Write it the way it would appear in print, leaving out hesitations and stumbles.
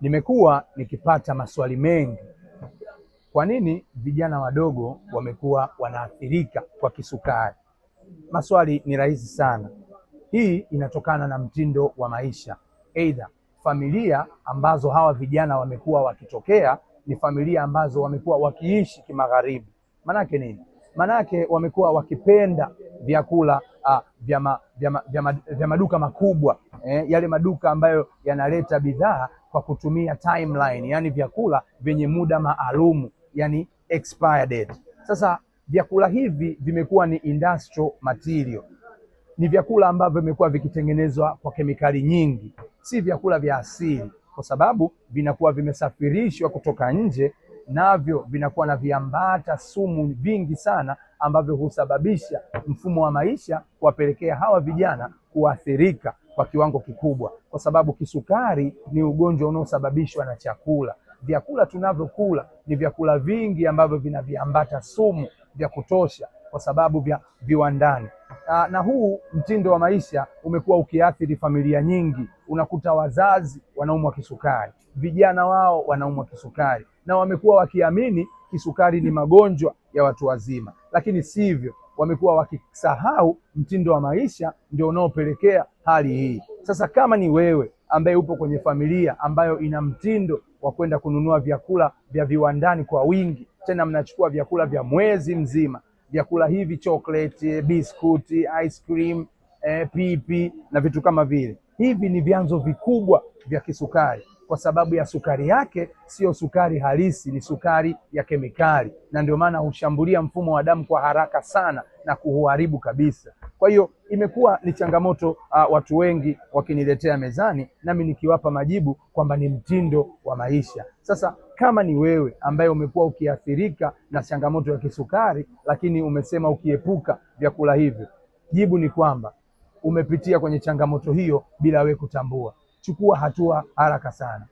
Nimekuwa nikipata maswali mengi. Kwa nini vijana wadogo wamekuwa wanaathirika kwa kisukari? Maswali ni rahisi sana. Hii inatokana na mtindo wa maisha. Aidha, familia ambazo hawa vijana wamekuwa wakitokea ni familia ambazo wamekuwa wakiishi kimagharibi. Manake nini? Manake wamekuwa wakipenda vyakula vya maduka makubwa, yale maduka ambayo yanaleta bidhaa kwa kutumia timeline, yani vyakula vyenye muda maalumu, yani expired date. Sasa vyakula hivi vimekuwa ni industrial material, ni vyakula ambavyo vimekuwa vikitengenezwa kwa kemikali nyingi, si vyakula vya asili, kwa sababu vinakuwa vimesafirishwa kutoka nje, navyo vinakuwa na viambata sumu vingi sana ambavyo husababisha mfumo wa maisha kuwapelekea hawa vijana kuathirika kwa kiwango kikubwa, kwa sababu kisukari ni ugonjwa unaosababishwa na chakula. Vyakula tunavyokula ni vyakula vingi ambavyo vina viambata sumu vya kutosha kwa sababu vya viwandani. Na huu mtindo wa maisha umekuwa ukiathiri familia nyingi. Unakuta wazazi wanaumwa kisukari, vijana wao wanaumwa kisukari, na wamekuwa wakiamini kisukari ni magonjwa ya watu wazima, lakini sivyo. Wamekuwa wakisahau mtindo wa maisha ndio unaopelekea hali hii. Sasa kama ni wewe ambaye upo kwenye familia ambayo ina mtindo wa kwenda kununua vyakula vya viwandani kwa wingi, tena mnachukua vyakula vya mwezi mzima, vyakula hivi chocolate, biskuti, ice cream, pipi na vitu kama vile, hivi ni vyanzo vikubwa vya kisukari, kwa sababu ya sukari yake sio sukari halisi, ni sukari ya kemikali, na ndio maana hushambulia mfumo wa damu kwa haraka sana na kuharibu kabisa. Kwa hiyo imekuwa ni changamoto, watu wengi wakiniletea mezani, nami nikiwapa majibu kwamba ni mtindo wa maisha. Sasa kama ni wewe ambaye umekuwa ukiathirika na changamoto ya kisukari, lakini umesema ukiepuka vyakula hivyo, jibu ni kwamba umepitia kwenye changamoto hiyo bila wewe kutambua. Chukua hatua haraka sana.